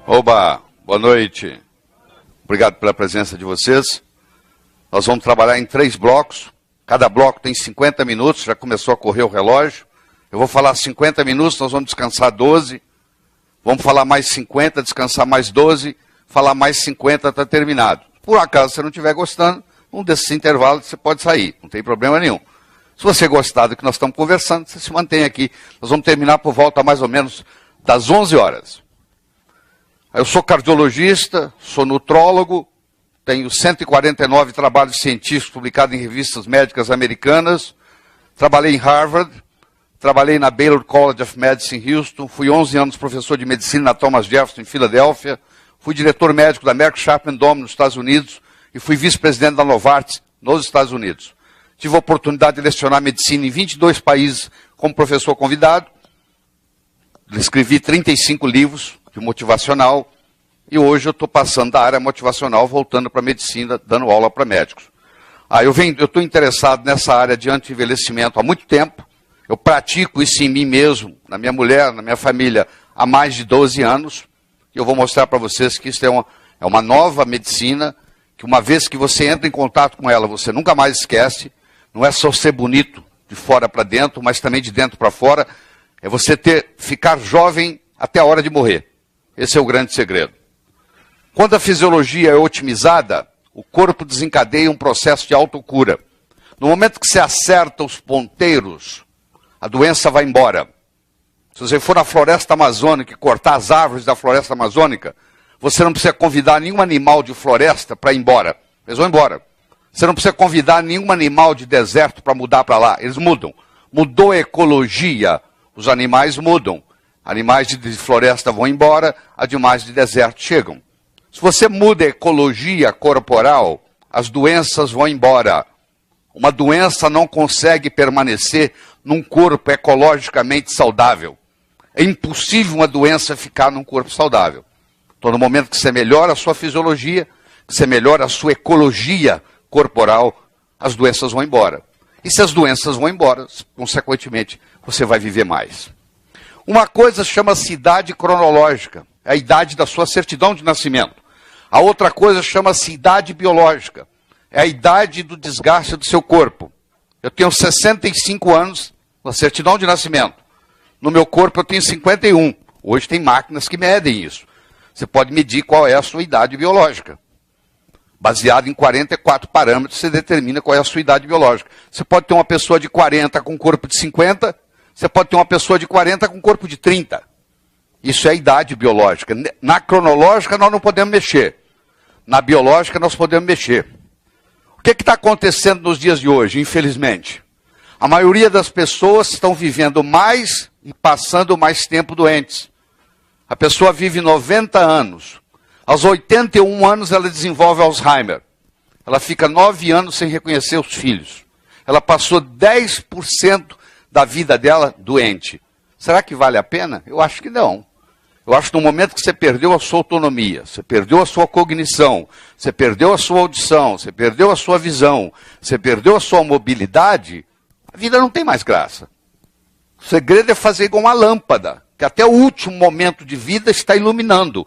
Oba, boa noite. Obrigado pela presença de vocês. Nós vamos trabalhar em 3 blocos. Cada bloco tem 50 minutos, já começou a correr o relógio. Eu vou falar 50 minutos, nós vamos descansar 12. Vamos falar mais 50, descansar mais 12. Falar mais 50 até terminado. Por acaso você não estiver gostando, um desses intervalos você pode sair, não tem problema nenhum. Se você gostar do que nós estamos conversando, você se mantém aqui. Nós vamos terminar por volta mais ou menos das 11 horas. Eu sou cardiologista, sou nutrólogo, tenho 149 trabalhos científicos publicados em revistas médicas americanas, trabalhei em Harvard, trabalhei na Baylor College of Medicine em Houston, fui 11 anos professor de medicina na Thomas Jefferson em Filadélfia, fui diretor médico da Merck Sharp & Dohme nos Estados Unidos e fui vice-presidente da Novartis nos Estados Unidos. Tive a oportunidade de lecionar medicina em 22 países como professor convidado, escrevi 35 livros de motivacional, e hoje eu estou passando da área motivacional, voltando para a medicina, dando aula para médicos. Eu estou interessado nessa área de anti-envelhecimento há muito tempo, eu pratico isso em mim mesmo, na minha mulher, na minha família, há mais de 12 anos, e eu vou mostrar para vocês que isso é uma nova medicina, que uma vez que você entra em contato com ela, você nunca mais esquece, não é só ser bonito de fora para dentro, mas também de dentro para fora, é você ficar jovem até a hora de morrer. Esse é o grande segredo. Quando a fisiologia é otimizada, o corpo desencadeia um processo de autocura. No momento que você acerta os ponteiros, a doença vai embora. Se você for na floresta amazônica e cortar as árvores da floresta amazônica, você não precisa convidar nenhum animal de floresta para ir embora. Eles vão embora. Você não precisa convidar nenhum animal de deserto para mudar para lá. Eles mudam. Mudou a ecologia, os animais mudam. Animais de floresta vão embora, animais de deserto chegam. Se você muda a ecologia corporal, as doenças vão embora. Uma doença não consegue permanecer num corpo ecologicamente saudável. É impossível uma doença ficar num corpo saudável. Então, no momento que você melhora a sua fisiologia, que você melhora a sua ecologia corporal, as doenças vão embora. E se as doenças vão embora, consequentemente, você vai viver mais. Uma coisa chama-se idade cronológica, é a idade da sua certidão de nascimento. A outra coisa chama-se idade biológica, é a idade do desgaste do seu corpo. Eu tenho 65 anos na certidão de nascimento. No meu corpo eu tenho 51. Hoje tem máquinas que medem isso. Você pode medir qual é a sua idade biológica. Baseado em 44 parâmetros, você determina qual é a sua idade biológica. Você pode ter uma pessoa de 40 com corpo de 50, você pode ter uma pessoa de 40 com corpo de 30. Isso é a idade biológica. Na cronológica nós não podemos mexer. Na biológica nós podemos mexer. O que está acontecendo nos dias de hoje, infelizmente? A maioria das pessoas estão vivendo mais e passando mais tempo doentes. A pessoa vive 90 anos. Aos 81 anos ela desenvolve Alzheimer. Ela fica 9 anos sem reconhecer os filhos. Ela passou 10% da vida dela doente. Será que vale a pena? Eu acho que não. Eu acho que no momento que você perdeu a sua autonomia, você perdeu a sua cognição, você perdeu a sua audição, você perdeu a sua visão, você perdeu a sua mobilidade, a vida não tem mais graça. O segredo é fazer igual uma lâmpada, que até o último momento de vida está iluminando.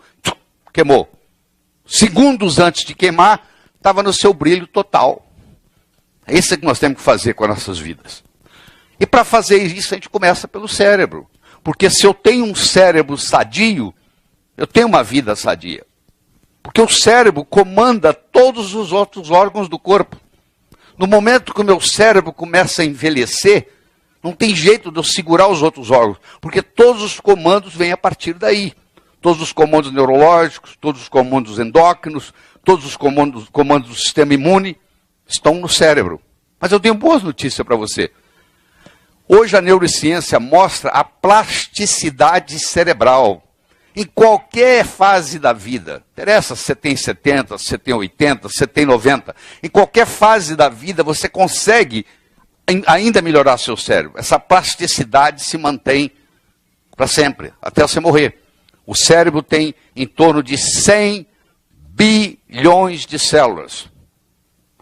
Queimou. Segundos antes de queimar, estava no seu brilho total. É isso que nós temos que fazer com as nossas vidas. E para fazer isso, a gente começa pelo cérebro. Porque se eu tenho um cérebro sadio, eu tenho uma vida sadia. Porque o cérebro comanda todos os outros órgãos do corpo. No momento que o meu cérebro começa a envelhecer, não tem jeito de eu segurar os outros órgãos. Porque todos os comandos vêm a partir daí. Todos os comandos neurológicos, todos os comandos endócrinos, todos os comandos do sistema imune estão no cérebro. Mas eu tenho boas notícias para você. Hoje a neurociência mostra a plasticidade cerebral. Em qualquer fase da vida, interessa se você tem 70, se você tem 80, se você tem 90, em qualquer fase da vida você consegue ainda melhorar seu cérebro. Essa plasticidade se mantém para sempre, até você morrer. O cérebro tem em torno de 100 bilhões de células.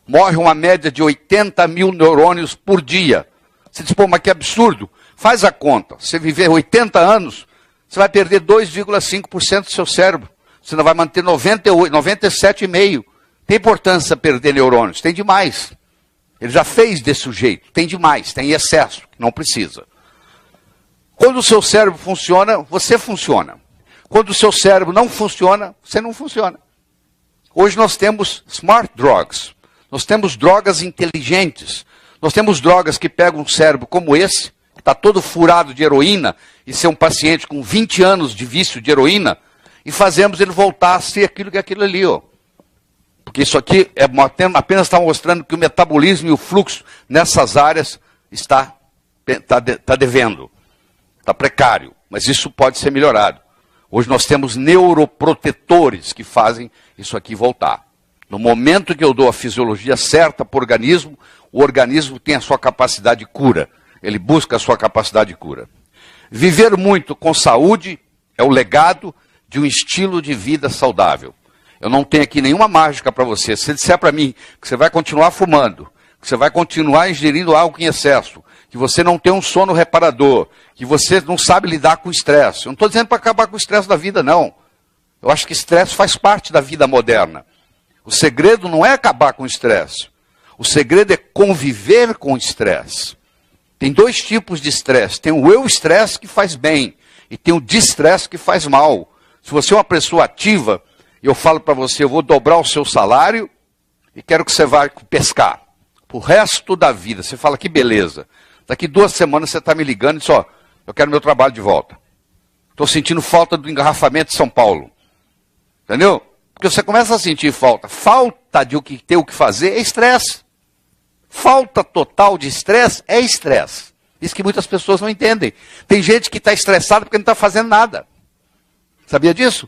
Morre uma média de 80 mil neurônios por dia. Você diz, pô, mas que absurdo. Faz a conta. Se você viver 80 anos, você vai perder 2,5% do seu cérebro. Você não vai manter 98, 97,5. Tem importância perder neurônios? Tem demais. Ele já fez desse jeito. Tem demais, tem excesso, não precisa. Quando o seu cérebro funciona, você funciona. Quando o seu cérebro não funciona, você não funciona. Hoje nós temos smart drugs. Nós temos drogas inteligentes. Nós temos drogas que pegam um cérebro como esse, que está todo furado de heroína, e ser um paciente com 20 anos de vício de heroína, e fazemos ele voltar a ser aquilo que é aquilo ali, ó. Porque isso aqui apenas está mostrando que o metabolismo e o fluxo nessas áreas está devendo, está precário, mas isso pode ser melhorado. Hoje nós temos neuroprotetores que fazem isso aqui voltar. No momento que eu dou a fisiologia certa para o organismo tem a sua capacidade de cura. Ele busca a sua capacidade de cura. Viver muito com saúde é o legado de um estilo de vida saudável. Eu não tenho aqui nenhuma mágica para você. Se você disser para mim que você vai continuar fumando, que você vai continuar ingerindo álcool em excesso, que você não tem um sono reparador, que você não sabe lidar com o estresse. Eu não estou dizendo para acabar com o estresse da vida, não. Eu acho que estresse faz parte da vida moderna. O segredo não é acabar com o estresse. O segredo é conviver com o estresse. Tem dois tipos de estresse. Tem o eu-estresse que faz bem e tem o distresse que faz mal. Se você é uma pessoa ativa, eu falo para você, eu vou dobrar o seu salário e quero que você vá pescar. Pro resto da vida. Você fala, que beleza. Daqui 2 semanas você está me ligando e diz, ó, eu quero meu trabalho de volta. Estou sentindo falta do engarrafamento de São Paulo. Entendeu? Porque você começa a sentir falta. Falta de ter o que fazer é estresse. Falta total de estresse é estresse. Isso que muitas pessoas não entendem. Tem gente que está estressada porque não está fazendo nada. Sabia disso?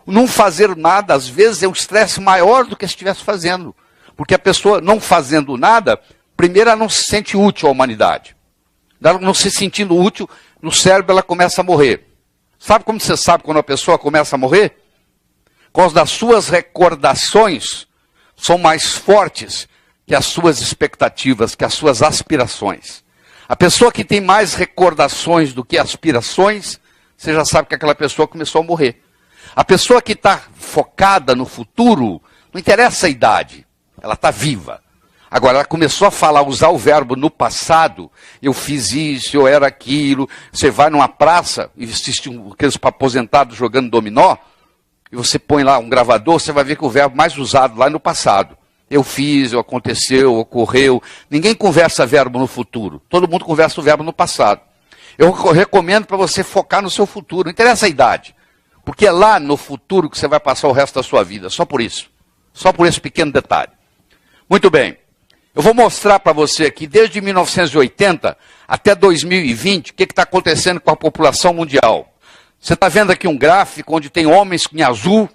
Não fazer nada, às vezes, é um estresse maior do que se estivesse fazendo. Porque a pessoa não fazendo nada, primeiro ela não se sente útil à humanidade. Ela não se sentindo útil, no cérebro ela começa a morrer. Sabe como você sabe quando a pessoa começa a morrer? Quando as suas recordações são mais fortes que as suas expectativas, que as suas aspirações. A pessoa que tem mais recordações do que aspirações, você já sabe que aquela pessoa começou a morrer. A pessoa que está focada no futuro, não interessa a idade, ela está viva. Agora, ela começou a falar, usar o verbo no passado, eu fiz isso, eu era aquilo. Você vai numa praça e assiste aqueles aposentados jogando dominó, e você põe lá um gravador, você vai ver que o verbo mais usado lá é no passado. Eu fiz, aconteceu, ocorreu. Ninguém conversa verbo no futuro. Todo mundo conversa o verbo no passado. Eu recomendo para você focar no seu futuro. Não interessa a idade. Porque é lá no futuro que você vai passar o resto da sua vida. Só por isso. Só por esse pequeno detalhe. Muito bem. Eu vou mostrar para você aqui, desde 1980 até 2020, o que está acontecendo com a população mundial. Você está vendo aqui um gráfico onde tem homens em azul,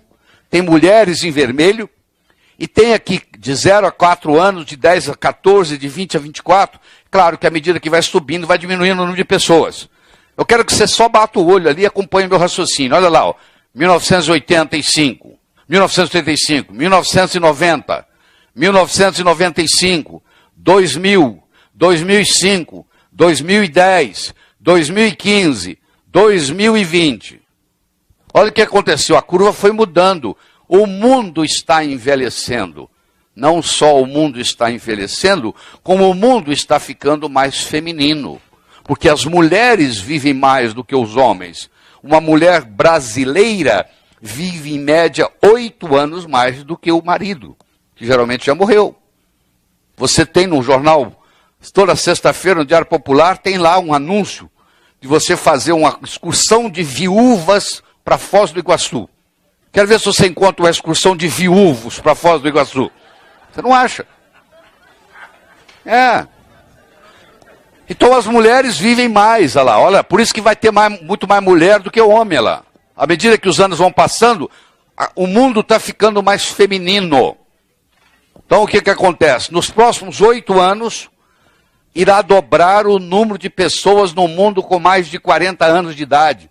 tem mulheres em vermelho, e tem aqui de 0 a 4 anos, de 10 a 14, de 20 a 24. Claro que à medida que vai subindo, vai diminuindo o número de pessoas. Eu quero que você só bata o olho ali e acompanhe meu raciocínio. Olha lá, ó, 1985, 1985, 1990, 1995, 2000, 2005, 2010, 2015, 2020. Olha o que aconteceu, a curva foi mudando. O mundo está envelhecendo. Não só o mundo está envelhecendo, como o mundo está ficando mais feminino. Porque as mulheres vivem mais do que os homens. Uma mulher brasileira vive, em média, 8 anos mais do que o marido, que geralmente já morreu. Você tem no jornal, toda sexta-feira, no Diário Popular, tem lá um anúncio de você fazer uma excursão de viúvas para Foz do Iguaçu. Quero ver se você encontra uma excursão de viúvos para Foz do Iguaçu. Você não acha? É. Então as mulheres vivem mais, olha lá. Olha, por isso que vai ter muito mais mulher do que o homem, olha lá. À medida que os anos vão passando, o mundo está ficando mais feminino. Então o que acontece? Nos próximos 8 anos, irá dobrar o número de pessoas no mundo com mais de 40 anos de idade.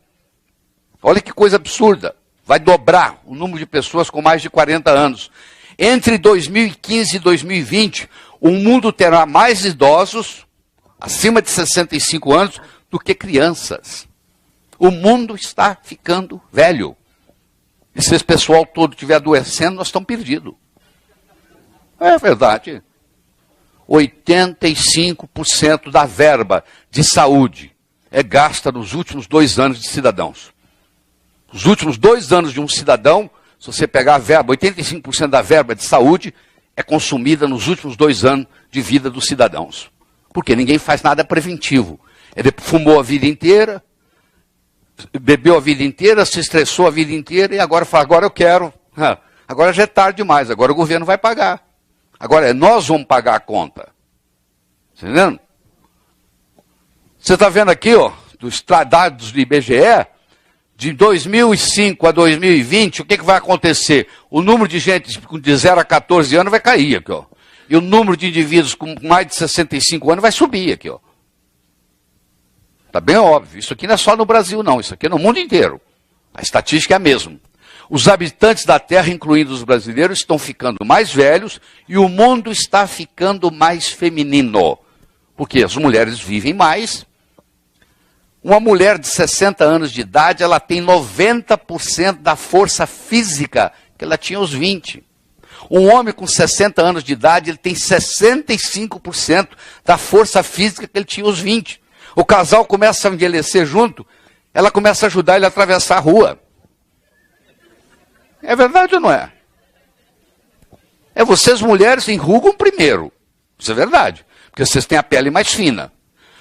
Olha que coisa absurda. Vai dobrar o número de pessoas com mais de 40 anos. Entre 2015 e 2020, o mundo terá mais idosos, acima de 65 anos, do que crianças. O mundo está ficando velho. E se esse pessoal todo estiver adoecendo, nós estamos perdidos. É verdade. 85% da verba de saúde é gasta nos últimos 2 anos de cidadãos. Os últimos 2 anos de um cidadão, se você pegar a verba, 85% da verba de saúde é consumida nos últimos 2 anos de vida dos cidadãos. Porque ninguém faz nada preventivo. Ele fumou a vida inteira, bebeu a vida inteira, se estressou a vida inteira e agora fala, agora eu quero. Agora já é tarde demais, agora o governo vai pagar. Agora nós vamos pagar a conta. Entendendo? Você está vendo aqui, ó, dos dados do IBGE, de 2005 a 2020, o que vai acontecer? O número de gente de 0 a 14 anos vai cair aqui, ó. E o número de indivíduos com mais de 65 anos vai subir aqui, ó. Está bem óbvio. Isso aqui não é só no Brasil, não. Isso aqui é no mundo inteiro. A estatística é a mesma. Os habitantes da Terra, incluindo os brasileiros, estão ficando mais velhos e o mundo está ficando mais feminino. Porque as mulheres vivem mais. Uma mulher de 60 anos de idade, ela tem 90% da força física que ela tinha aos 20. Um homem com 60 anos de idade, ele tem 65% da força física que ele tinha aos 20. O casal começa a envelhecer junto, ela começa a ajudar ele a atravessar a rua. É verdade ou não é? É vocês mulheres enrugam primeiro. Isso é verdade. Porque vocês têm a pele mais fina.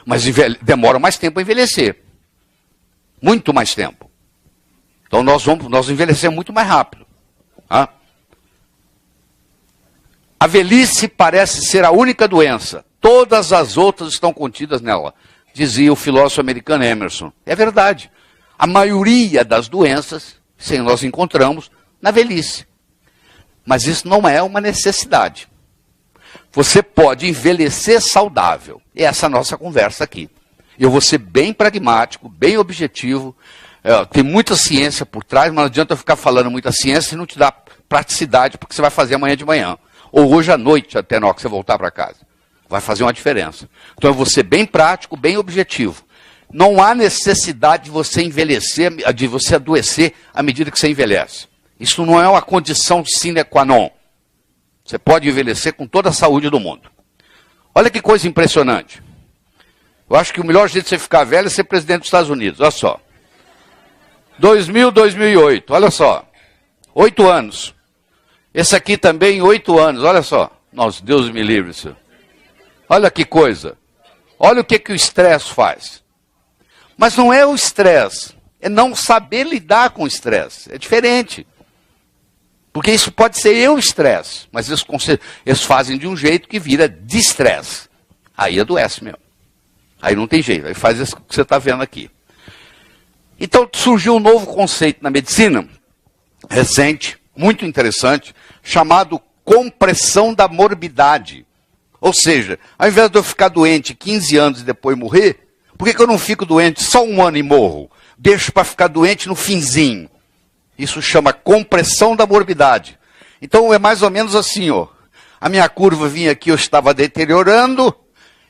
Mas demoram mais tempo a envelhecer. Muito mais tempo. Então nós envelhecemos muito mais rápido. Tá? A velhice parece ser a única doença. Todas as outras estão contidas nela. Dizia o filósofo americano Emerson. É verdade. A maioria das doenças, sim, nós encontramos na velhice. Mas isso não é uma necessidade. Você pode envelhecer saudável. E essa é a nossa conversa aqui. Eu vou ser bem pragmático, bem objetivo. Tem muita ciência por trás, mas não adianta eu ficar falando muita ciência e não te dá praticidade, porque você vai fazer amanhã de manhã. Ou hoje à noite, até na hora que você voltar para casa. Vai fazer uma diferença. Então eu vou ser bem prático, bem objetivo. Não há necessidade de você envelhecer, de você adoecer à medida que você envelhece. Isso não é uma condição sine qua non. Você pode envelhecer com toda a saúde do mundo. Olha que coisa impressionante. Eu acho que o melhor jeito de você ficar velho é ser presidente dos Estados Unidos. Olha só. 2008, olha só. 8 anos. Esse aqui também, 8 anos, olha só. Nossa, Deus me livre, senhor. Olha que coisa. Olha o que o estresse faz. Mas não é o estresse, é não saber lidar com o estresse. É diferente. Porque isso pode ser eu estresse, mas eles fazem de um jeito que vira distresse. Aí adoece mesmo. Aí não tem jeito, aí faz isso que você está vendo aqui. Então surgiu um novo conceito na medicina, recente, muito interessante, chamado compressão da morbidade. Ou seja, ao invés de eu ficar doente 15 anos e depois morrer, por que eu não fico doente só 1 ano e morro? Deixo para ficar doente no finzinho. Isso chama compressão da morbidade. Então é mais ou menos assim, ó. A minha curva vinha aqui, eu estava deteriorando,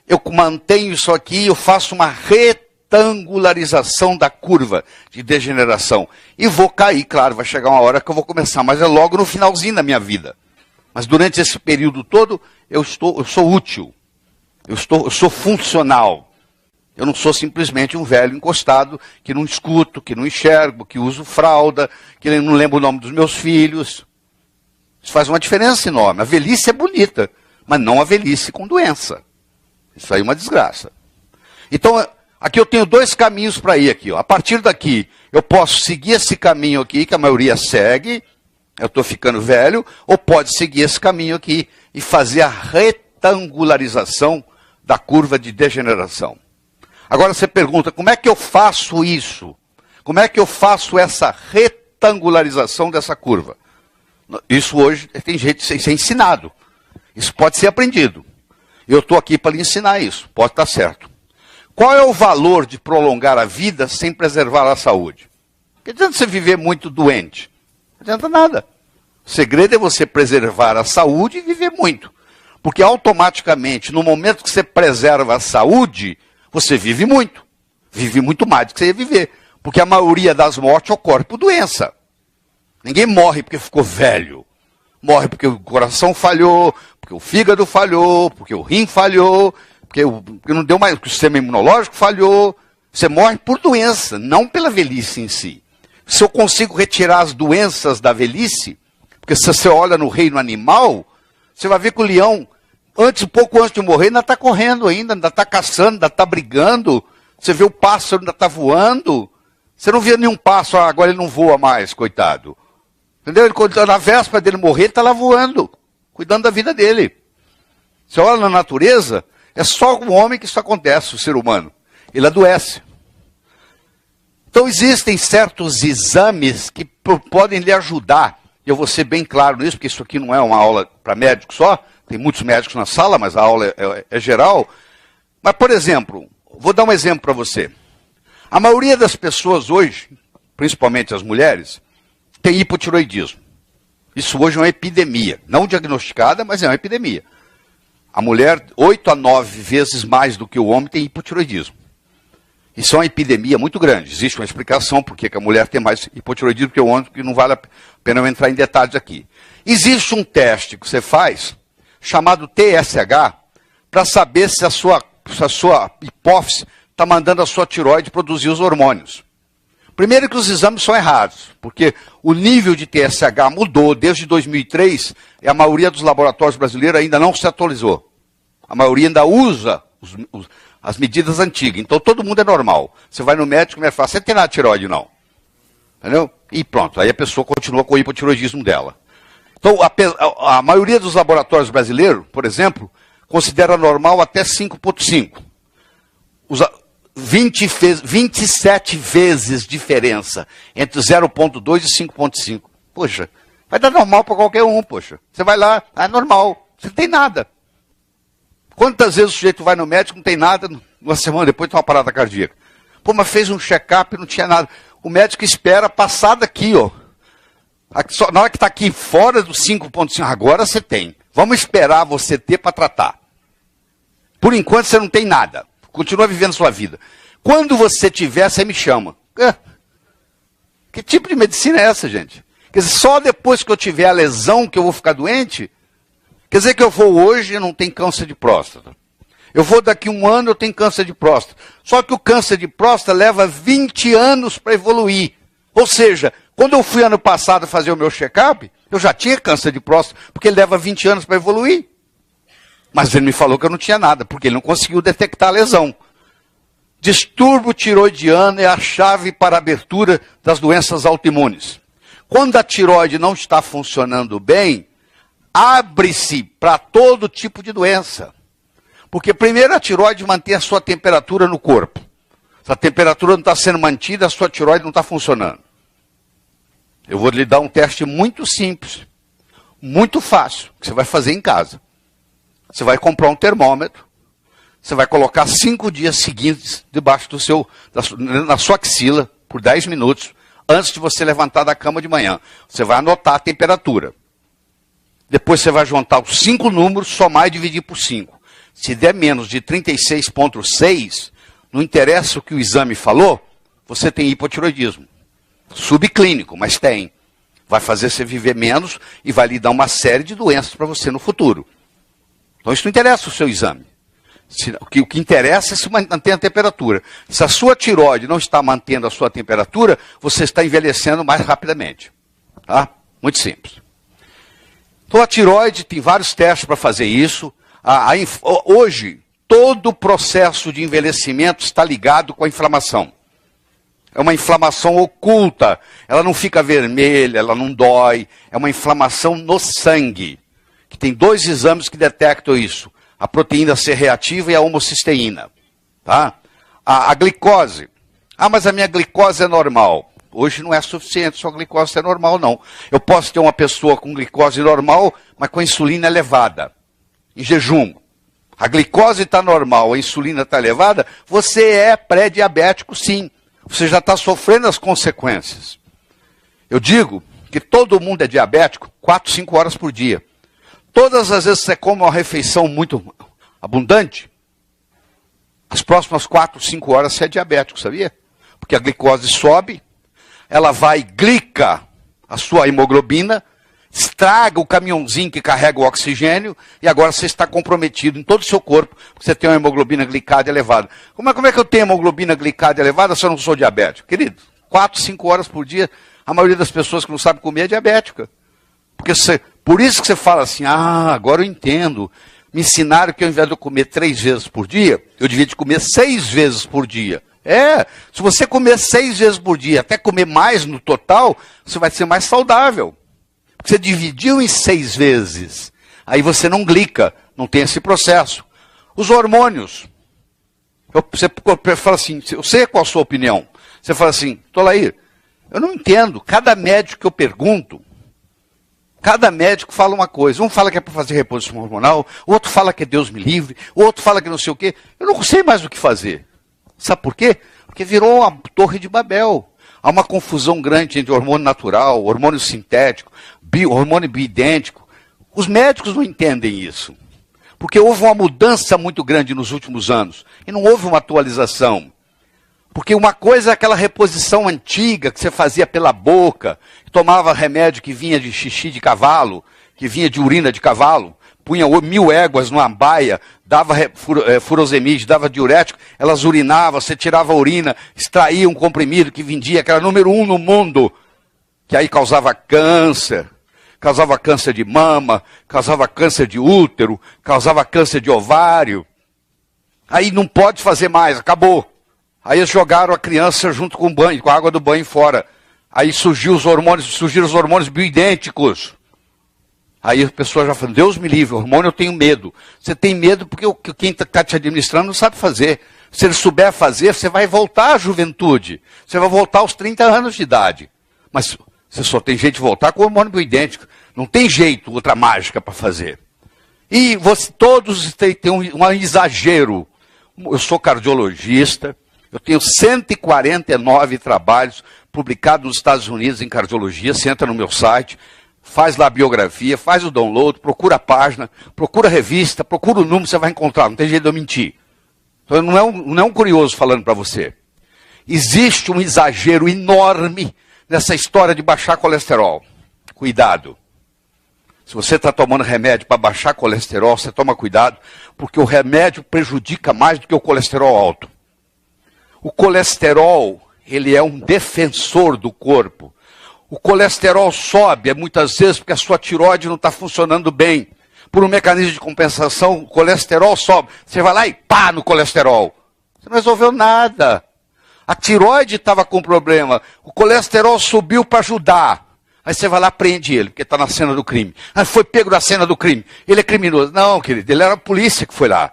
eu mantenho isso aqui, eu faço uma retangularização da curva de degeneração. E vou cair, claro, vai chegar uma hora que eu vou começar, mas é logo no finalzinho da minha vida. Mas durante esse período todo, eu sou útil, eu sou funcional. Eu não sou simplesmente um velho encostado que não escuto, que não enxergo, que uso fralda, que não lembro o nome dos meus filhos. Isso faz uma diferença enorme. A velhice é bonita, mas não a velhice com doença. Isso aí é uma desgraça. Então, aqui eu tenho 2 caminhos para ir aqui. Ó. A partir daqui, eu posso seguir esse caminho aqui, que a maioria segue, eu estou ficando velho, ou pode seguir esse caminho aqui e fazer a retangularização da curva de degeneração. Agora você pergunta, como é que eu faço isso? Como é que eu faço essa retangularização dessa curva? Isso hoje tem jeito de ser ensinado. Isso pode ser aprendido. Eu estou aqui para lhe ensinar isso, pode estar certo. Qual é o valor de prolongar a vida sem preservar a saúde? Não adianta você viver muito doente. Não adianta nada. O segredo é você preservar a saúde e viver muito. Porque automaticamente, no momento que você preserva a saúde, você vive muito mais do que você ia viver. Porque a maioria das mortes ocorre por doença. Ninguém morre porque ficou velho. Morre porque o coração falhou, porque o fígado falhou, porque o rim falhou, porque não deu mais, porque o sistema imunológico falhou. Você morre por doença, não pela velhice em si. Se eu consigo retirar as doenças da velhice, porque se você olha no reino animal, você vai ver que o leão, pouco antes de morrer, ainda está correndo ainda está caçando, ainda está brigando. Você vê o pássaro, ainda está voando. Você não vê nenhum pássaro, agora ele não voa mais, coitado. Entendeu? Na véspera dele morrer, ele está lá voando, cuidando da vida dele. Você olha na natureza, é só com o homem que isso acontece, o ser humano. Ele adoece. Então existem certos exames que podem lhe ajudar. E eu vou ser bem claro nisso, porque isso aqui não é uma aula para médico só. Tem muitos médicos na sala, mas a aula é geral. Mas, por exemplo, vou dar um exemplo para você. A maioria das pessoas hoje, principalmente as mulheres, tem hipotiroidismo. Isso hoje é uma epidemia. Não diagnosticada, mas é uma epidemia. A mulher, 8 a 9 vezes mais do que o homem, tem hipotiroidismo. Isso é uma epidemia muito grande. Existe uma explicação por que a mulher tem mais hipotiroidismo que o homem, que não vale a pena eu entrar em detalhes aqui. Existe um teste que você faz, chamado TSH, para saber se a sua hipófise está mandando a sua tireoide produzir os hormônios. Primeiro que os exames são errados, porque o nível de TSH mudou desde 2003 e a maioria dos laboratórios brasileiros ainda não se atualizou. A maioria ainda usa as medidas antigas, então todo mundo é normal. Você vai no médico e fala, você não tem nada de tireoide não. Entendeu? E pronto, aí a pessoa continua com o hipotiroidismo dela. Então a maioria dos laboratórios brasileiros, por exemplo, considera normal até 5,5. 27 vezes diferença entre 0,2 e 5,5. Poxa, vai dar normal para qualquer um, poxa. Você vai lá, é normal, você não tem nada. Quantas vezes o sujeito vai no médico, não tem nada, uma semana depois tem uma parada cardíaca. Pô, mas fez um check-up e não tinha nada. O médico espera passar daqui, ó. Na hora que está aqui fora do 5,5, agora você tem. Vamos esperar você ter para tratar. Por enquanto você não tem nada. Continua vivendo sua vida. Quando você tiver, você me chama. Que tipo de medicina é essa, gente? Quer dizer, só depois que eu tiver a lesão que eu vou ficar doente? Quer dizer que eu vou hoje e não tenho câncer de próstata. Eu vou daqui 1 ano, eu tenho câncer de próstata. Só que o câncer de próstata leva 20 anos para evoluir. Ou seja, quando eu fui ano passado fazer o meu check-up, eu já tinha câncer de próstata, porque ele leva 20 anos para evoluir. Mas ele me falou que eu não tinha nada, porque ele não conseguiu detectar a lesão. Distúrbio tiroidiano é a chave para a abertura das doenças autoimunes. Quando a tiroide não está funcionando bem, abre-se para todo tipo de doença. Porque primeiro a tiroide mantém a sua temperatura no corpo. Se a temperatura não está sendo mantida, a sua tiroide não está funcionando. Eu vou lhe dar um teste muito simples, muito fácil, que você vai fazer em casa. Você vai comprar um termômetro, você vai colocar 5 dias seguintes debaixo na sua axila, por 10 minutos, antes de você levantar da cama de manhã. Você vai anotar a temperatura. Depois você vai juntar os 5 números, somar e dividir por 5. Se der menos de 36,6, não interessa o que o exame falou, você tem hipotiroidismo. Subclínico, mas tem. Vai fazer você viver menos e vai lhe dar uma série de doenças para você no futuro. Então isso não interessa o seu exame. O que interessa é se manter a temperatura. Se a sua tireoide não está mantendo a sua temperatura, você está envelhecendo mais rapidamente. Tá? Muito simples. Então a tireoide tem vários testes para fazer isso. Hoje, todo o processo de envelhecimento está ligado com a inflamação. É uma inflamação oculta. Ela não fica vermelha, ela não dói. É uma inflamação no sangue. Que tem 2 exames que detectam isso. A proteína C reativa e a homocisteína. Tá? A glicose. Ah, mas a minha glicose é normal. Hoje não é suficiente só a glicose ser normal, não. Eu posso ter uma pessoa com glicose normal, mas com insulina elevada. Em jejum. A glicose está normal, a insulina está elevada, você é pré-diabético, sim. Você já está sofrendo as consequências. Eu digo que todo mundo é diabético 4, 5 horas por dia. Todas as vezes que você come uma refeição muito abundante, as próximas 4, 5 horas você é diabético, sabia? Porque a glicose sobe, ela vai glica a sua hemoglobina, estraga o caminhãozinho que carrega o oxigênio e agora você está comprometido em todo o seu corpo porque você tem uma hemoglobina glicada elevada. Como é que eu tenho hemoglobina glicada elevada se eu não sou diabético? Querido, 4, 5 horas por dia, a maioria das pessoas que não sabe comer é diabética. Por isso que você fala assim, agora eu entendo. Me ensinaram que ao invés de eu comer 3 vezes por dia, eu devia de comer 6 vezes por dia. Se você comer 6 vezes por dia, até comer mais no total, você vai ser mais saudável. Você dividiu em 6 vezes. Aí você não glica, não tem esse processo. Os hormônios. Você fala assim, eu sei qual a sua opinião. Você fala assim, Tolair, eu não entendo. Cada médico que eu pergunto, cada médico fala uma coisa. Um fala que é para fazer reposição hormonal, o outro fala que é Deus me livre, o outro fala que não sei o quê. Eu não sei mais o que fazer. Sabe por quê? Porque virou uma torre de Babel. Há uma confusão grande entre hormônio natural, hormônio sintético, hormônio bioidêntico. Os médicos não entendem isso. Porque houve uma mudança muito grande nos últimos anos. E não houve uma atualização. Porque uma coisa é aquela reposição antiga que você fazia pela boca, tomava remédio que vinha de xixi de cavalo, que vinha de urina de cavalo, punha 1000 éguas numa baia, dava furosemide, dava diurético, elas urinavam, você tirava a urina, extraía um comprimido que vendia, que era número 1 no mundo, que aí causava câncer de mama, causava câncer de útero, causava câncer de ovário. Aí não pode fazer mais, acabou. Aí eles jogaram a criança junto com o banho, com a água do banho fora. Aí surgiram os hormônios bioidênticos. Aí a pessoa já falou, Deus me livre, hormônio eu tenho medo. Você tem medo porque quem está te administrando não sabe fazer. Se ele souber fazer, você vai voltar à juventude. Você vai voltar aos 30 anos de idade. Mas você só tem jeito de voltar com o hormônio bioidêntico. Não tem jeito, outra mágica para fazer. E todos têm um exagero. Eu sou cardiologista. Eu tenho 149 trabalhos publicados nos Estados Unidos em cardiologia. Você entra no meu site, faz lá a biografia, faz o download, procura a página, procura a revista, procura o número, você vai encontrar. Não tem jeito de eu mentir. Então não é um curioso falando para você. Existe um exagero enorme nessa história de baixar colesterol. Cuidado. Se você está tomando remédio para baixar colesterol, você toma cuidado, porque o remédio prejudica mais do que o colesterol alto. O colesterol, ele é um defensor do corpo. O colesterol sobe, muitas vezes, porque a sua tireoide não está funcionando bem. Por um mecanismo de compensação, o colesterol sobe. Você vai lá e pá no colesterol. Você não resolveu nada. A tireoide estava com problema. O colesterol subiu para ajudar. Aí você vai lá e prende ele, porque está na cena do crime. Ah, foi pego na cena do crime. Ele é criminoso. Não, querido, ele era a polícia que foi lá.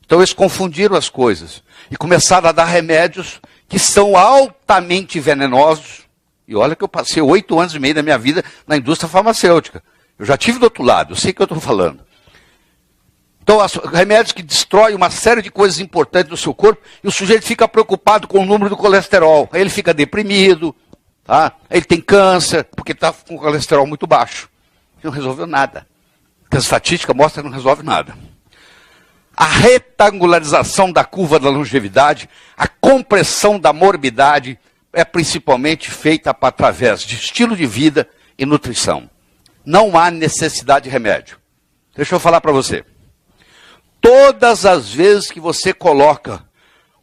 Então eles confundiram as coisas. E começaram a dar remédios que são altamente venenosos. E olha que eu passei 8 anos e meio da minha vida na indústria farmacêutica. Eu já tive do outro lado, eu sei o que eu estou falando. Então, remédios que destroem uma série de coisas importantes do seu corpo, e o sujeito fica preocupado com o número do colesterol. Aí ele fica deprimido, tá? Aí ele tem câncer, porque está com o colesterol muito baixo. Não resolveu nada. Porque a estatística mostra que não resolve nada. A retangularização da curva da longevidade, a compressão da morbidade, é principalmente feita através de estilo de vida e nutrição. Não há necessidade de remédio. Deixa eu falar para você. Todas as vezes que você coloca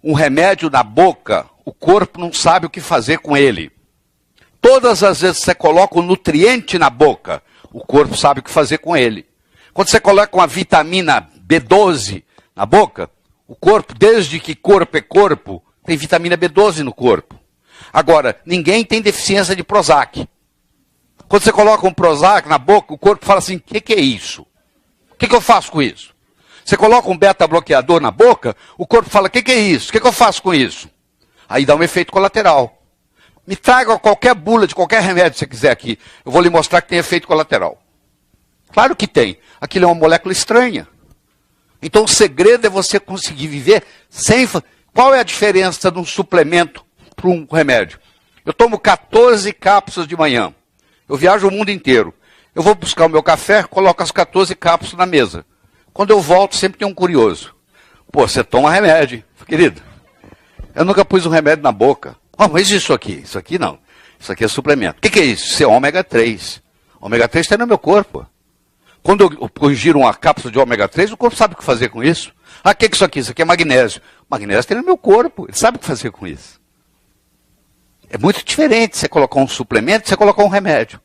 um remédio na boca, o corpo não sabe o que fazer com ele. Todas as vezes que você coloca um nutriente na boca, o corpo sabe o que fazer com ele. Quando você coloca uma vitamina B12 na boca, o corpo, desde que corpo é corpo, tem vitamina B12 no corpo. Agora, ninguém tem deficiência de Prozac. Quando você coloca um Prozac na boca, o corpo fala assim, o que é isso? O que eu faço com isso? Você coloca um beta-bloqueador na boca, o corpo fala, o que é isso? O que eu faço com isso? Aí dá um efeito colateral. Me traga qualquer bula de qualquer remédio que você quiser aqui. Eu vou lhe mostrar que tem efeito colateral. Claro que tem. Aquilo é uma molécula estranha. Então o segredo é você conseguir viver sem... Qual é a diferença de um suplemento para um remédio? Eu tomo 14 cápsulas de manhã. Eu viajo o mundo inteiro. Eu vou buscar o meu café, coloco as 14 cápsulas na mesa. Quando eu volto, sempre tem um curioso. Pô, você toma remédio, querido. Eu nunca pus um remédio na boca. Oh, mas isso aqui não. Isso aqui é suplemento. O que é isso? Isso é ômega 3. Ômega 3 está no meu corpo. Quando eu ingiro uma cápsula de ômega 3, o corpo sabe o que fazer com isso. Ah, o que é isso aqui? Isso aqui é magnésio. Magnésio tem no meu corpo, ele sabe o que fazer com isso. É muito diferente você colocar um suplemento e você colocar um remédio.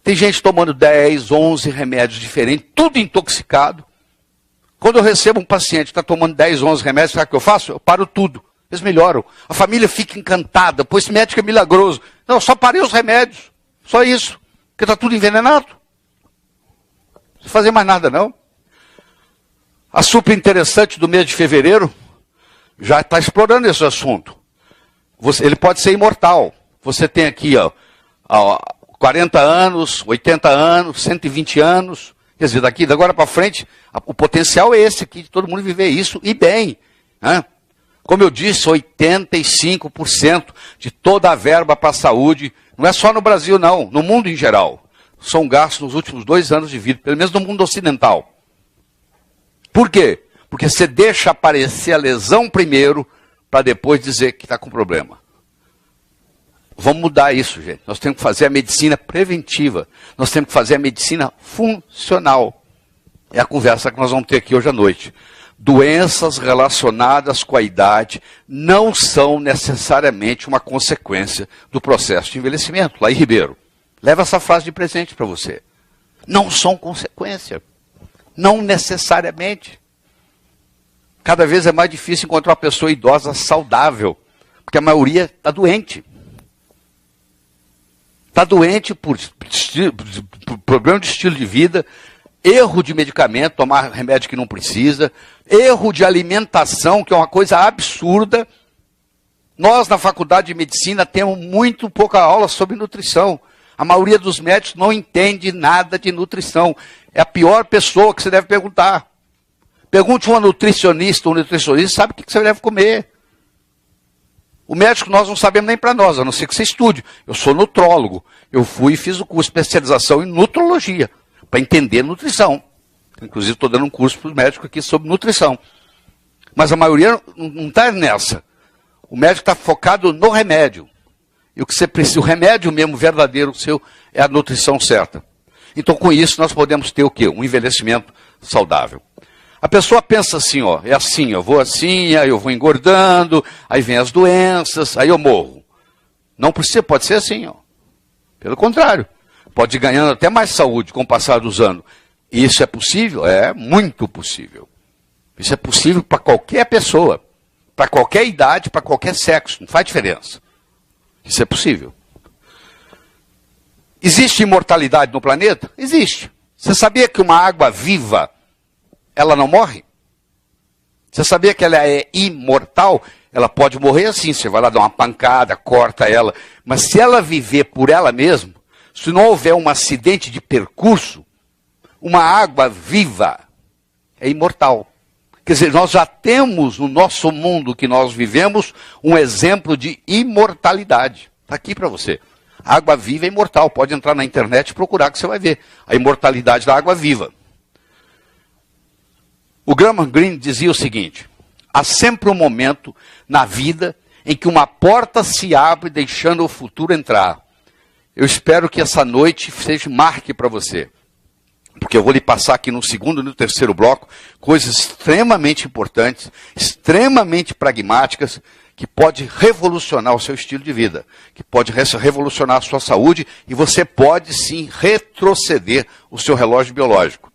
Tem gente tomando 10, 11 remédios diferentes, tudo intoxicado. Quando eu recebo um paciente que está tomando 10, 11 remédios, sabe o que eu faço? Eu paro tudo. Eles melhoram. A família fica encantada. Pô, esse médico é milagroso. Não, eu só parei os remédios. Só isso. Porque está tudo envenenado. Não precisa fazer mais nada, não. A super interessante do mês de fevereiro já está explorando esse assunto. Ele pode ser imortal. Você tem aqui, 40 anos, 80 anos, 120 anos. Quer dizer, daqui, de agora para frente, o potencial é esse aqui, de todo mundo viver isso e bem. Né? Como eu disse, 85% de toda a verba para a saúde, não é só no Brasil não, no mundo em geral, são gastos nos últimos 2 anos de vida, pelo menos no mundo ocidental. Por quê? Porque você deixa aparecer a lesão primeiro, para depois dizer que está com problema. Vamos mudar isso, gente. Nós temos que fazer a medicina preventiva. Nós temos que fazer a medicina funcional. É a conversa que nós vamos ter aqui hoje à noite. Doenças relacionadas com a idade não são necessariamente uma consequência do processo de envelhecimento. Laí Ribeiro, leva essa frase de presente para você. Não são consequência. Não necessariamente. Cada vez é mais difícil encontrar uma pessoa idosa saudável, porque a maioria está doente. Está doente por problema de estilo de vida, erro de medicamento, tomar remédio que não precisa, erro de alimentação, que é uma coisa absurda. Nós, na faculdade de medicina, temos muito pouca aula sobre nutrição. A maioria dos médicos não entende nada de nutrição. É a pior pessoa que você deve perguntar. Pergunte um nutricionista, sabe o que você deve comer. O médico nós não sabemos nem para nós, a não ser que você estude. Eu sou nutrólogo. Eu fui e fiz o curso de especialização em nutrologia, para entender nutrição. Inclusive estou dando um curso para os médicos aqui sobre nutrição. Mas a maioria não está nessa. O médico está focado no remédio. E o que você precisa, o remédio mesmo verdadeiro seu, é a nutrição certa. Então com isso nós podemos ter o quê? Um envelhecimento saudável. A pessoa pensa assim, é assim, eu vou assim, aí eu vou engordando, aí vem as doenças, aí eu morro. Não precisa, pode ser assim, Pelo contrário, pode ir ganhando até mais saúde com o passar dos anos. E isso é possível? É muito possível. Isso é possível para qualquer pessoa, para qualquer idade, para qualquer sexo, não faz diferença. Isso é possível. Existe imortalidade no planeta? Existe. Você sabia que uma água viva, ela não morre? Você sabia que ela é imortal? Ela pode morrer assim, você vai lá dar uma pancada, corta ela. Mas se ela viver por ela mesma, se não houver um acidente de percurso, uma água viva é imortal. Quer dizer, nós já temos no nosso mundo que nós vivemos um exemplo de imortalidade. Está aqui para você. A água viva é imortal. Pode entrar na internet e procurar que você vai ver. A imortalidade da água viva. O Graham Greene dizia o seguinte: há sempre um momento na vida em que uma porta se abre deixando o futuro entrar. Eu espero que essa noite seja marque para você. Porque eu vou lhe passar aqui no segundo e no terceiro bloco coisas extremamente importantes, extremamente pragmáticas, que pode revolucionar o seu estilo de vida, que pode revolucionar a sua saúde, e você pode sim retroceder o seu relógio biológico.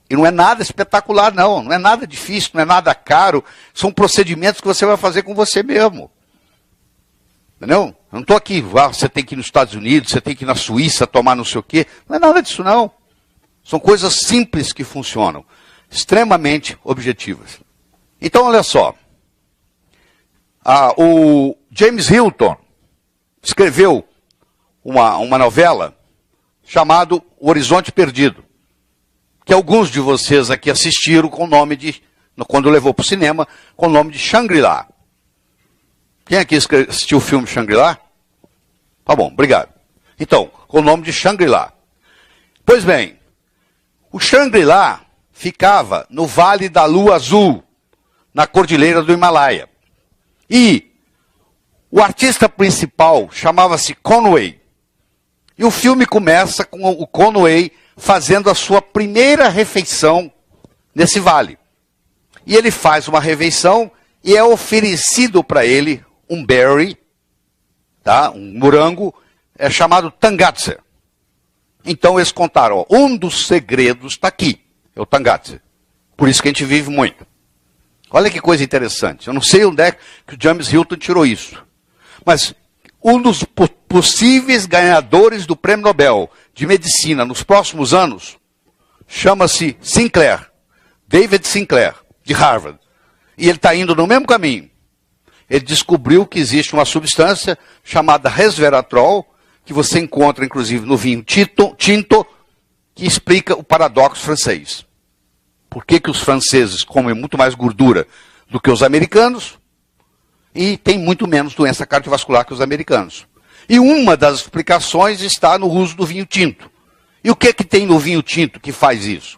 E não é nada espetacular, não é nada difícil, não é nada caro, são procedimentos que você vai fazer com você mesmo. Entendeu? Eu não estou aqui, você tem que ir nos Estados Unidos, você tem que ir na Suíça tomar não sei o quê, não é nada disso não. São coisas simples que funcionam, extremamente objetivas. Então, olha só. O James Hilton escreveu uma novela chamada O Horizonte Perdido, que alguns de vocês aqui assistiram com o nome de, quando levou para o cinema, com o nome de Shangri-La. Quem aqui assistiu o filme Shangri-La? Tá bom, obrigado. Então, com o nome de Shangri-La. Pois bem, o Shangri-La ficava no Vale da Lua Azul, na Cordilheira do Himalaia. E O artista principal chamava-se Conway. E o filme começa com o Conway fazendo a sua primeira refeição nesse vale. E ele faz uma refeição e é oferecido para ele um berry, tá? Um morango, chamado tangatse. Então eles contaram, ó, um dos segredos está aqui, é o tangatse. Por isso que a gente vive muito. Olha que coisa interessante. Eu não sei onde é que o James Hilton tirou isso. Mas um dos possíveis ganhadores do Prêmio Nobel de Medicina nos próximos anos chama-se Sinclair, David Sinclair, de Harvard. E ele está indo no mesmo caminho. Ele descobriu que existe uma substância chamada resveratrol, que você encontra inclusive no vinho tinto, que explica o paradoxo francês. Por que os franceses comem muito mais gordura do que os americanos e têm muito menos doença cardiovascular que os americanos? E uma das explicações está no uso do vinho tinto. E o que tem no vinho tinto que faz isso?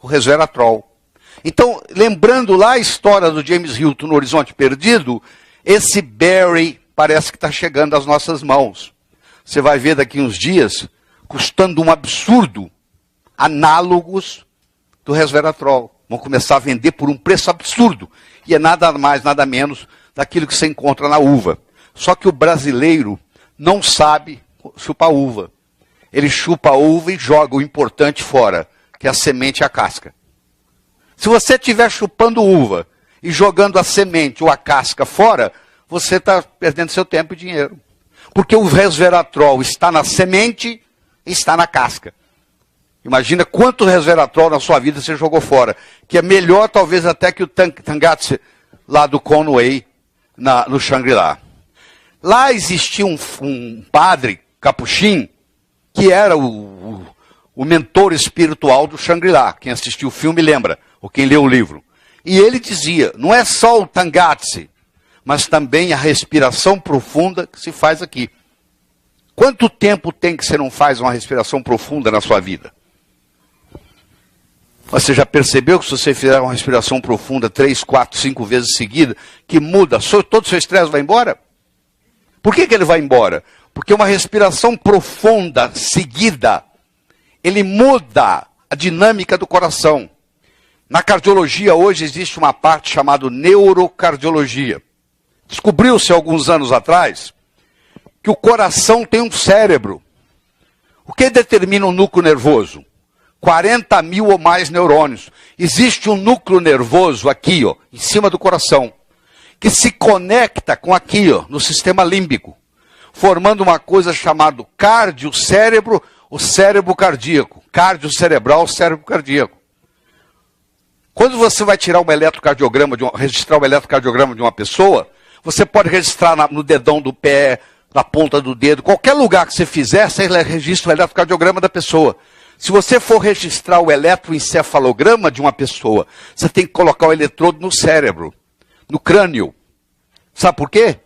O resveratrol. Então, lembrando lá a história do James Hilton no Horizonte Perdido, esse berry parece que está chegando às nossas mãos. Você vai ver daqui uns dias, custando um absurdo, análogos do resveratrol. Vão começar a vender por um preço absurdo. E é nada mais, nada menos daquilo que você encontra na uva. Só que o brasileiro não sabe chupar uva. Ele chupa a uva e joga o importante fora, que é a semente e a casca. Se você estiver chupando uva e jogando a semente ou a casca fora, você está perdendo seu tempo e dinheiro. Porque o resveratrol está na semente e está na casca. Imagina quanto resveratrol na sua vida você jogou fora. Que é melhor talvez até que o tangatse lá do Conway no Shangri-La. Lá existia um padre, capuchin, que era o mentor espiritual do Shangri-La. Quem assistiu o filme lembra, ou quem leu o livro. E ele dizia, não é só o tangatse, mas também a respiração profunda que se faz aqui. Quanto tempo tem que você não faz uma respiração profunda na sua vida? Você já percebeu que se você fizer uma respiração profunda 3, 4, 5 vezes seguida, que muda, todo o seu estresse vai embora? Por que ele vai embora? Porque uma respiração profunda, seguida, ele muda a dinâmica do coração. Na cardiologia hoje existe uma parte chamada neurocardiologia. Descobriu-se alguns anos atrás que o coração tem um cérebro. O que determina o núcleo nervoso? 40 mil ou mais neurônios. Existe um núcleo nervoso aqui, ó, em cima do coração, que se conecta com aqui, ó, no sistema límbico, formando uma coisa chamada cardiocérebro, o cérebro cardíaco. Cardiocerebral, cérebro cardíaco. Quando você vai tirar um eletrocardiograma, registrar um eletrocardiograma de uma pessoa, você pode registrar no dedão do pé, na ponta do dedo, qualquer lugar que você fizer, você registra o eletrocardiograma da pessoa. Se você for registrar o eletroencefalograma de uma pessoa, você tem que colocar o eletrodo no cérebro, no crânio. Sabe por quê?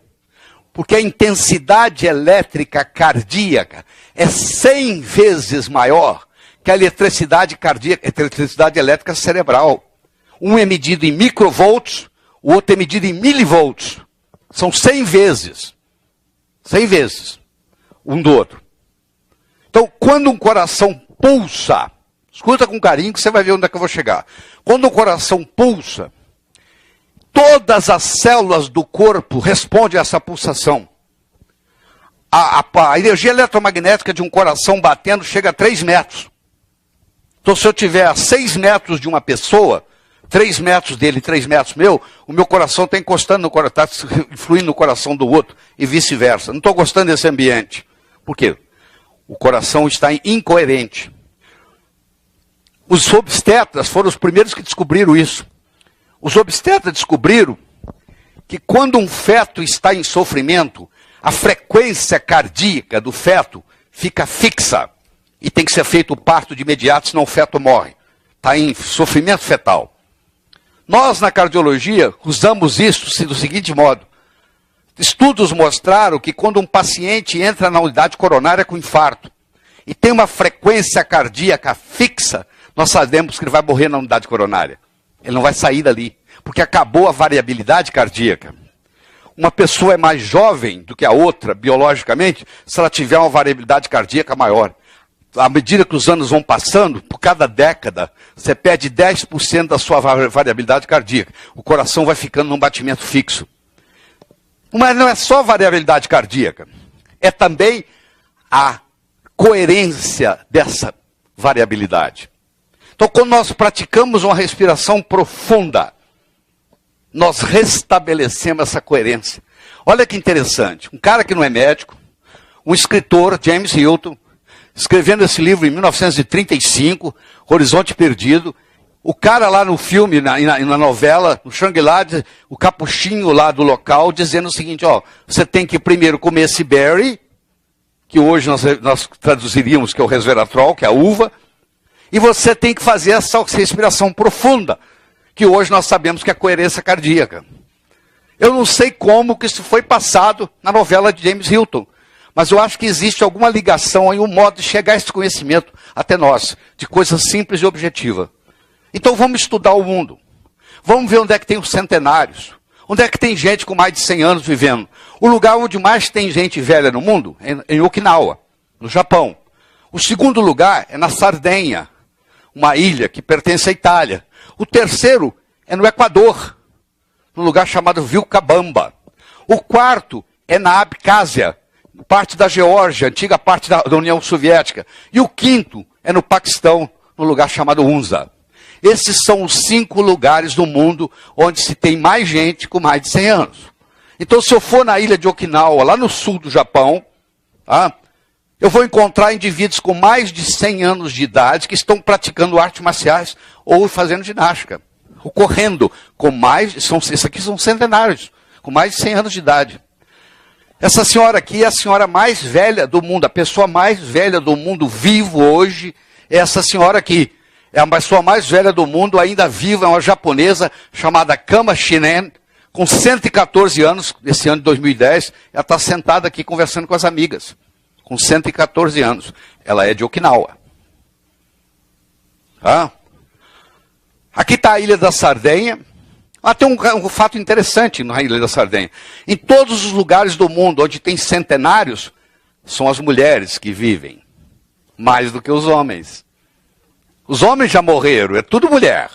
Porque a intensidade elétrica cardíaca é 100 vezes maior que a eletricidade cardíaca, eletricidade elétrica cerebral. Um é medido em microvolts, o outro é medido em milivolts. São 100 vezes. 100 vezes. Um do outro. Então, quando um coração pulsa, escuta com carinho que você vai ver onde é que eu vou chegar. Quando o coração pulsa, todas as células do corpo respondem a essa pulsação. A energia eletromagnética de um coração batendo chega a 3 metros. Então, se eu tiver a 6 metros de uma pessoa, 3 metros dele, 3 metros meu, o meu coração está encostando no coração, está influindo no coração do outro e vice-versa. Não estou gostando desse ambiente. Por quê? O coração está incoerente. Os obstetras foram os primeiros que descobriram isso. Os obstetras descobriram que quando um feto está em sofrimento, a frequência cardíaca do feto fica fixa. E tem que ser feito o parto de imediato, senão o feto morre. Está em sofrimento fetal. Nós, na cardiologia, usamos isso do seguinte modo. Estudos mostraram que quando um paciente entra na unidade coronária com infarto e tem uma frequência cardíaca fixa, nós sabemos que ele vai morrer na unidade coronária. Ele não vai sair dali, porque acabou a variabilidade cardíaca. uma pessoa é mais jovem do que a outra, biologicamente, se ela tiver uma variabilidade cardíaca maior. À medida que os anos vão passando, por cada década, você perde 10% da sua variabilidade cardíaca. O coração vai ficando num batimento fixo. Mas não é só variabilidade cardíaca, é também a coerência dessa variabilidade. Então, quando nós praticamos uma respiração profunda, nós restabelecemos essa coerência. Olha que interessante, um cara que não é médico, um escritor, James Hilton, escrevendo esse livro em 1935, Horizonte Perdido, o cara lá no filme, na novela, no Shangri-La, o capuchinho lá do local, dizendo o seguinte, ó, você tem que primeiro comer esse berry, que hoje nós traduziríamos que é o resveratrol, que é a uva, e você tem que fazer essa respiração profunda, que hoje nós sabemos que é a coerência cardíaca. Eu não sei como que isso foi passado na novela de James Hilton, mas eu acho que existe alguma ligação aí, um modo de chegar a esse conhecimento até nós, de coisa simples e objetiva. Então vamos estudar o mundo. Vamos ver onde é que tem os centenários. Onde é que tem gente com mais de 100 anos vivendo. O lugar onde mais tem gente velha no mundo é em Okinawa, no Japão. O segundo lugar é na Sardenha, uma ilha que pertence à Itália. O terceiro é no Equador, num lugar chamado Vilcabamba. O quarto é na Abcásia, parte da Geórgia, antiga parte da União Soviética. E o quinto é no Paquistão, num lugar chamado Hunza. Esses são os 5 lugares do mundo onde se tem mais gente com mais de 100 anos. Então, se eu for na ilha de Okinawa, lá no sul do Japão, eu vou encontrar indivíduos com mais de 100 anos de idade que estão praticando artes marciais ou fazendo ginástica, ou correndo com mais, esses aqui são centenários, com mais de 100 anos de idade. Essa senhora aqui é a senhora mais velha do mundo, a pessoa mais velha do mundo vivo hoje é essa senhora aqui. É a pessoa mais velha do mundo, ainda viva, é uma japonesa chamada Kama Shinen, com 114 anos, esse ano de 2010, ela está sentada aqui conversando com as amigas, com 114 anos. Ela é de Okinawa. Aqui está a Ilha da Sardenha. Tem um fato interessante na Ilha da Sardenha. Em todos os lugares do mundo onde tem centenários, são as mulheres que vivem, mais do que os homens. Os homens já morreram, é tudo mulher.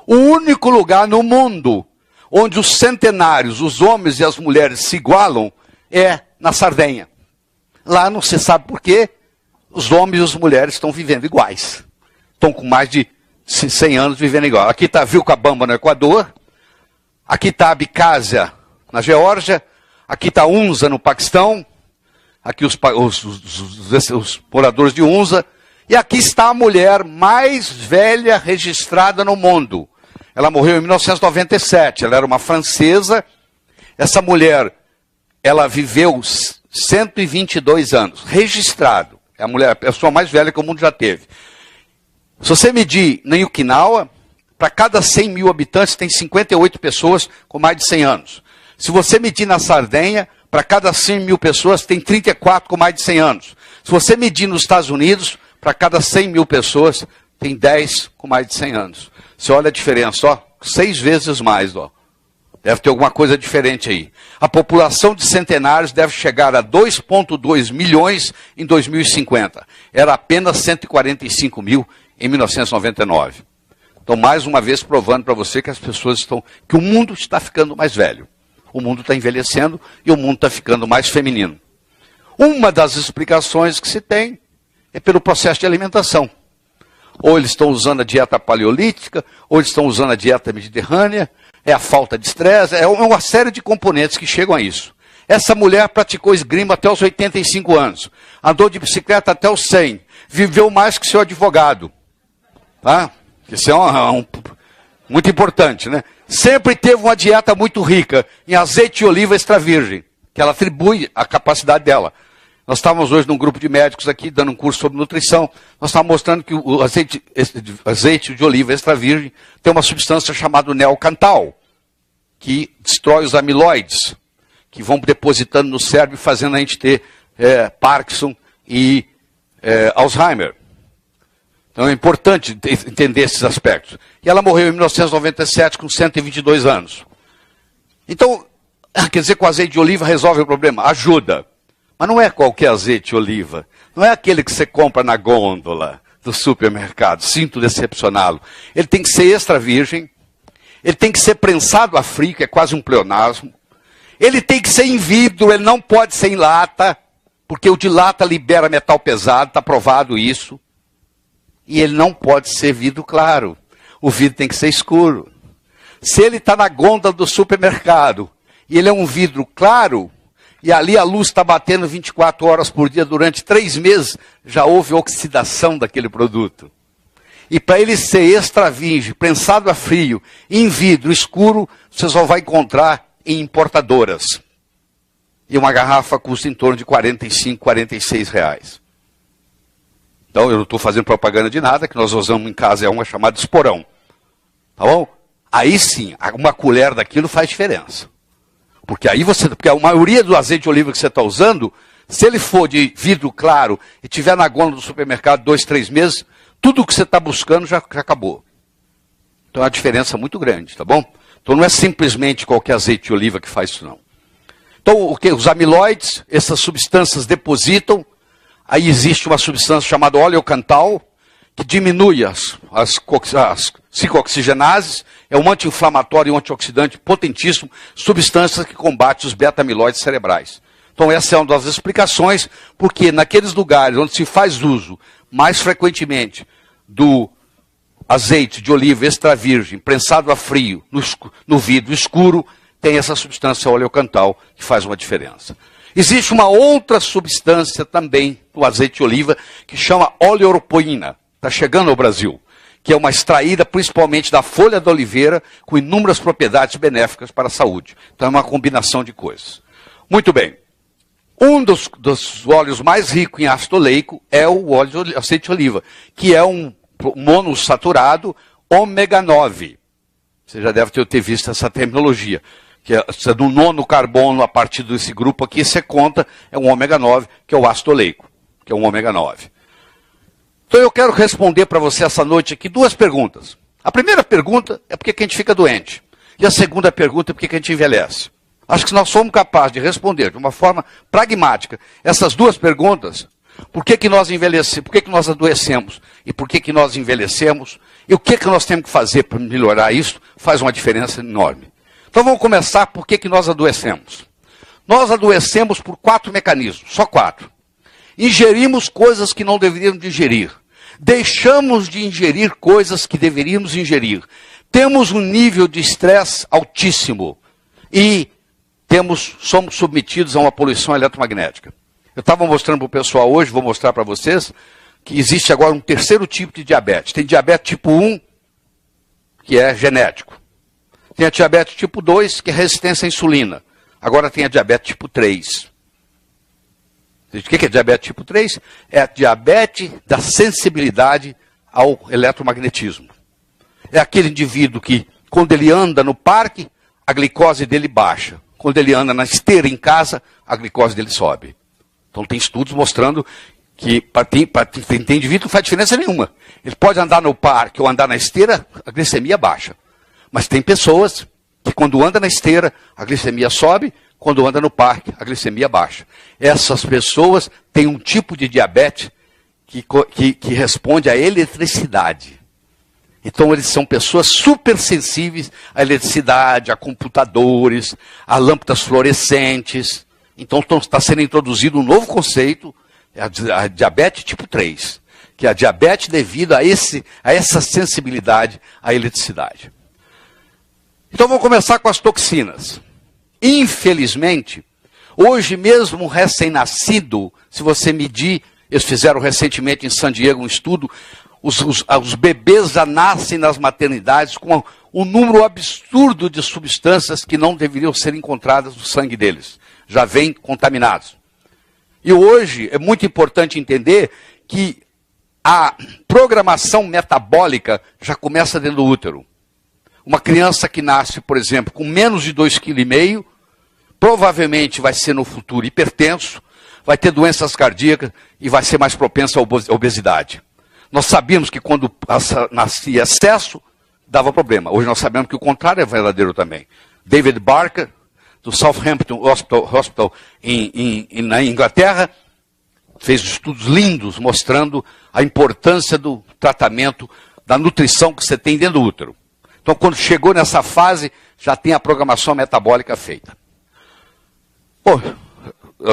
O único lugar no mundo onde os centenários, os homens e as mulheres se igualam, é na Sardenha. Lá não se sabe por quê, os homens e as mulheres estão vivendo iguais. Estão com mais de 100 anos vivendo igual. Aqui está Vilcabamba, no Equador. Aqui está Abcásia, na Geórgia. Aqui está Hunza, no Paquistão. Aqui os moradores de Hunza. E aqui está a mulher mais velha registrada no mundo. Ela morreu em 1997. Ela era uma francesa. Essa mulher, ela viveu 122 anos. Registrado. É a pessoa mais velha que o mundo já teve. Se você medir em Okinawa, para cada 100 mil habitantes tem 58 pessoas com mais de 100 anos. Se você medir na Sardenha, para cada 100 mil pessoas tem 34 com mais de 100 anos. Se você medir nos Estados Unidos, para cada 100 mil pessoas, tem 10 com mais de 100 anos. Você olha a diferença, 6 vezes mais, Deve ter alguma coisa diferente aí. A população de centenários deve chegar a 2,2 milhões em 2050. Era apenas 145 mil em 1999. Então, mais uma vez, provando para você que as pessoas que o mundo está ficando mais velho. O mundo está envelhecendo e o mundo está ficando mais feminino. Uma das explicações que se tem é pelo processo de alimentação. Ou eles estão usando a dieta paleolítica, ou eles estão usando a dieta mediterrânea, é a falta de estresse, é uma série de componentes que chegam a isso. Essa mulher praticou esgrima até os 85 anos, andou de bicicleta até os 100, viveu mais que seu advogado. Isso é muito importante, né? Sempre teve uma dieta muito rica em azeite de oliva extra virgem, que ela atribui a capacidade dela. Nós estávamos hoje num grupo de médicos aqui, dando um curso sobre nutrição. Nós estávamos mostrando que o azeite de oliva extra virgem tem uma substância chamada neocantal, que destrói os amiloides, que vão depositando no cérebro, fazendo a gente ter Parkinson e Alzheimer. Então é importante entender esses aspectos. E ela morreu em 1997 com 122 anos. Então, Quer dizer que o azeite de oliva resolve o problema? Ajuda. Mas não é qualquer azeite de oliva. Não é aquele que você compra na gôndola do supermercado. Sinto decepcioná-lo. Ele tem que ser extra virgem. Ele tem que ser prensado a frio, que é quase um pleonasmo. Ele tem que ser em vidro, ele não pode ser em lata, porque o de lata libera metal pesado, está provado isso. E ele não pode ser vidro claro. O vidro tem que ser escuro. Se ele está na gôndola do supermercado e ele é um vidro claro, e ali a luz está batendo 24 horas por dia durante 3 meses, já houve oxidação daquele produto. E para ele ser extra virgem, prensado a frio, em vidro escuro, você só vai encontrar em importadoras. E uma garrafa custa em torno de 45, 46 reais. Então eu não estou fazendo propaganda de nada, que nós usamos em casa é uma chamada esporão. Tá bom? Aí sim, uma colher daquilo faz diferença. Porque a maioria do azeite de oliva que você está usando, se ele for de vidro claro e tiver na gôndola do supermercado 2, 3 meses, tudo que você está buscando já acabou. Então é uma diferença muito grande, tá bom? Então não é simplesmente qualquer azeite de oliva que faz isso não. Então os amiloides, essas substâncias depositam, aí existe uma substância chamada oleocantal, que diminui as ciclooxigenases, é um anti-inflamatório e um antioxidante potentíssimo, substâncias que combatem os beta-amiloides cerebrais. Então essa é uma das explicações, porque naqueles lugares onde se faz uso mais frequentemente do azeite de oliva extra virgem, prensado a frio, no vidro escuro, tem essa substância oleocantal que faz uma diferença. Existe uma outra substância também no azeite de oliva que chama oleoropoína. Está chegando ao Brasil, que é uma extraída principalmente da folha da oliveira, com inúmeras propriedades benéficas para a saúde. Então é uma combinação de coisas. Muito bem. Um dos óleos mais ricos em ácido oleico é o óleo de azeite de oliva, que é um monossaturado ômega 9. Você já deve ter visto essa terminologia. Que é do 9º carbono, a partir desse grupo aqui, você conta, é um ômega 9, que é o ácido oleico, que é um ômega 9. Então eu quero responder para você essa noite aqui 2 perguntas. A primeira pergunta é por que a gente fica doente. E a segunda pergunta é por que a gente envelhece. Acho que se nós somos capazes de responder de uma forma pragmática essas 2 perguntas, por que nós envelhecemos, por que nós adoecemos e por que nós envelhecemos, e o que nós temos que fazer para melhorar isso, faz uma diferença enorme. Então vamos começar por que nós adoecemos. Nós adoecemos por 4 mecanismos, só 4. Ingerimos coisas que não deveríamos de ingerir. Deixamos de ingerir coisas que deveríamos ingerir. Temos um nível de estresse altíssimo. E somos submetidos a uma poluição eletromagnética. Eu estava mostrando para o pessoal hoje, vou mostrar para vocês, que existe agora um 3º tipo de diabetes. Tem diabetes tipo 1, que é genético. Tem a diabetes tipo 2, que é resistência à insulina. Agora tem a diabetes tipo 3. O que é diabetes tipo 3? É a diabetes da sensibilidade ao eletromagnetismo. É aquele indivíduo que, quando ele anda no parque, a glicose dele baixa. Quando ele anda na esteira em casa, a glicose dele sobe. Então tem estudos mostrando que para tem indivíduo que não faz diferença nenhuma. Ele pode andar no parque ou andar na esteira, a glicemia baixa. Mas tem pessoas que quando anda na esteira, a glicemia sobe, quando anda no parque, a glicemia baixa. Essas pessoas têm um tipo de diabetes que responde à eletricidade. Então eles são pessoas super sensíveis à eletricidade, a computadores, a lâmpadas fluorescentes. Então está sendo introduzido um novo conceito, a diabetes tipo 3, que é a diabetes devido a essa sensibilidade à eletricidade. Então vamos começar com as toxinas. Infelizmente, hoje mesmo um recém-nascido, se você medir, eles fizeram recentemente em San Diego um estudo, os bebês já nascem nas maternidades com um número absurdo de substâncias que não deveriam ser encontradas no sangue deles. Já vêm contaminados. E hoje é muito importante entender que a programação metabólica já começa dentro do útero. Uma criança que nasce, por exemplo, com menos de 2,5 kg, provavelmente vai ser no futuro hipertenso, vai ter doenças cardíacas e vai ser mais propensa à obesidade. Nós sabíamos que quando nascia excesso, dava problema. Hoje nós sabemos que o contrário é verdadeiro também. David Barker, do Southampton Hospital na Inglaterra, fez estudos lindos mostrando a importância do tratamento da nutrição que você tem dentro do útero. Então, quando chegou nessa fase, já tem a programação metabólica feita. Pô,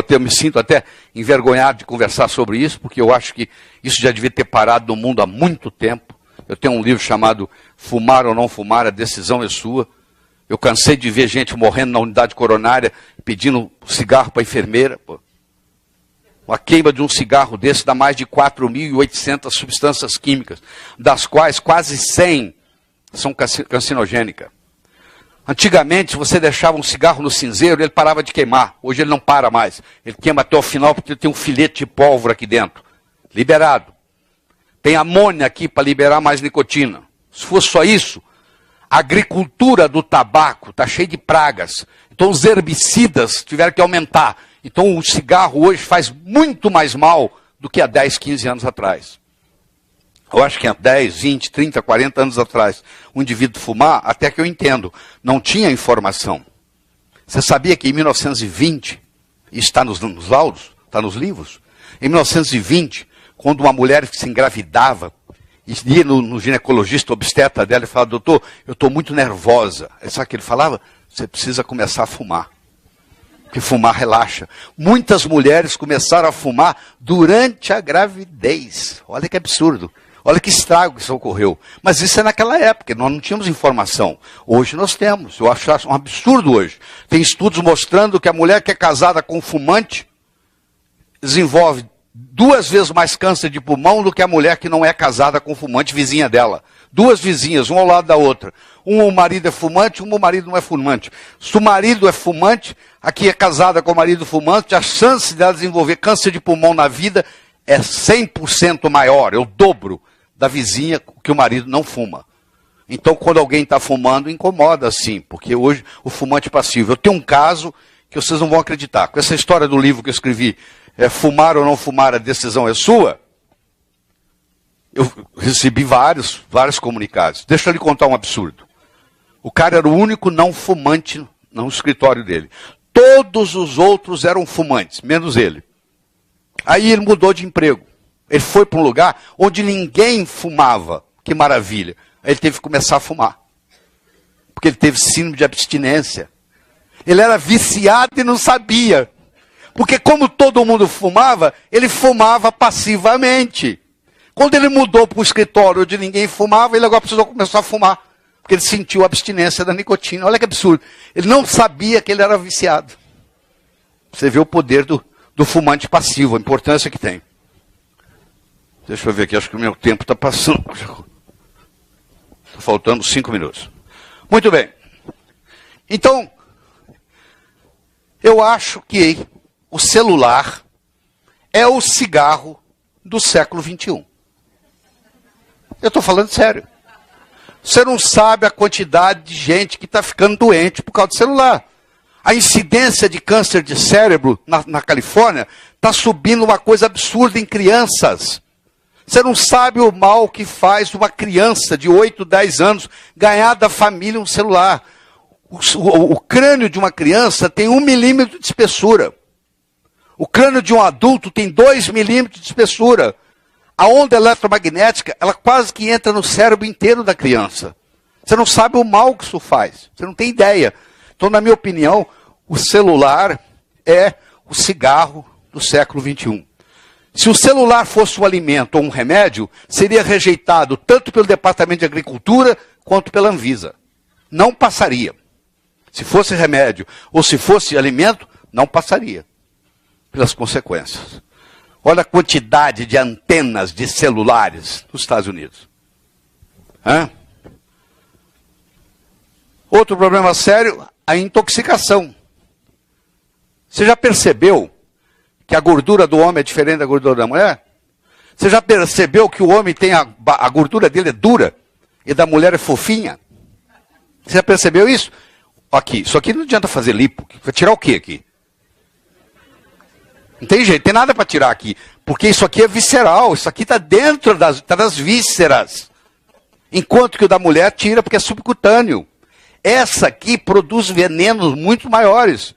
eu me sinto até envergonhado de conversar sobre isso, porque eu acho que isso já devia ter parado no mundo há muito tempo. Eu tenho um livro chamado Fumar ou Não Fumar, a decisão é sua. Eu cansei de ver gente morrendo na unidade coronária, pedindo cigarro para a enfermeira. Pô. A queima de um cigarro desse dá mais de 4.800 substâncias químicas, das quais quase 100 são carcinogênicas. Antigamente, você deixava um cigarro no cinzeiro, ele parava de queimar. Hoje ele não para mais. Ele queima até o final porque ele tem um filete de pólvora aqui dentro. Liberado. Tem amônia aqui para liberar mais nicotina. Se fosse só isso, a agricultura do tabaco está cheia de pragas. Então os herbicidas tiveram que aumentar. Então o cigarro hoje faz muito mais mal do que há 10, 15 anos atrás. Eu acho que há 10, 20, 30, 40 anos atrás, um indivíduo fumar, até que eu entendo, não tinha informação. Você sabia que em 1920, isso está nos laudos, está nos livros, em 1920, quando uma mulher se engravidava, ia no ginecologista obstetra dela e falava, doutor, eu estou muito nervosa. Sabe o que ele falava? Você precisa começar a fumar. Porque fumar relaxa. Muitas mulheres começaram a fumar durante a gravidez. Olha que absurdo. Olha que estrago que isso ocorreu. Mas isso é naquela época, nós não tínhamos informação. Hoje nós temos. Eu acho um absurdo hoje. Tem estudos mostrando que a mulher que é casada com um fumante desenvolve 2 vezes mais câncer de pulmão do que a mulher que não é casada com um fumante vizinha dela. 2 vizinhas, uma ao lado da outra. O marido é fumante, o marido não é fumante. Se o marido é fumante, a que é casada com o marido fumante, a chance dela desenvolver câncer de pulmão na vida é 100% maior, é o dobro da vizinha que o marido não fuma. Então, quando alguém está fumando, incomoda sim, porque hoje o fumante é passivo. Eu tenho um caso que vocês não vão acreditar. Com essa história do livro que eu escrevi, Fumar ou Não Fumar, a decisão é sua, eu recebi vários comunicados. Deixa eu lhe contar um absurdo. O cara era o único não fumante no escritório dele. Todos os outros eram fumantes, menos ele. Aí ele mudou de emprego. Ele foi para um lugar onde ninguém fumava. Que maravilha. Aí ele teve que começar a fumar. Porque ele teve síndrome de abstinência. Ele era viciado e não sabia. Porque como todo mundo fumava, ele fumava passivamente. Quando ele mudou para o escritório onde ninguém fumava, ele agora precisou começar a fumar. Porque ele sentiu a abstinência da nicotina. Olha que absurdo. Ele não sabia que ele era viciado. Você vê o poder do fumante passivo, a importância que tem. Deixa eu ver aqui, acho que o meu tempo está passando. Está faltando 5 minutos. Muito bem. Então, eu acho que o celular é o cigarro do século XXI. Eu estou falando sério. Você não sabe a quantidade de gente que está ficando doente por causa do celular. A incidência de câncer de cérebro na Califórnia está subindo uma coisa absurda em crianças. Você não sabe o mal que faz uma criança de 8, 10 anos ganhar da família um celular. O crânio de uma criança tem 1 milímetro de espessura. O crânio de um adulto tem 2 milímetros de espessura. A onda eletromagnética, ela quase que entra no cérebro inteiro da criança. Você não sabe o mal que isso faz. Você não tem ideia. Então, na minha opinião, o celular é o cigarro do século XXI. Se o celular fosse um alimento ou um remédio, seria rejeitado tanto pelo Departamento de Agricultura quanto pela Anvisa. Não passaria. Se fosse remédio ou se fosse alimento, não passaria. Pelas consequências. Olha a quantidade de antenas de celulares nos Estados Unidos. Outro problema sério, a intoxicação. Você já percebeu que a gordura do homem é diferente da gordura da mulher? Você já percebeu que o homem tem a gordura dele é dura e da mulher é fofinha? Você já percebeu isso? Aqui, isso aqui não adianta fazer lipo. Vai tirar o quê aqui? Não tem jeito, tem nada para tirar aqui. Porque isso aqui é visceral, isso aqui está dentro das vísceras. Enquanto que o da mulher tira porque é subcutâneo. Essa aqui produz venenos muito maiores.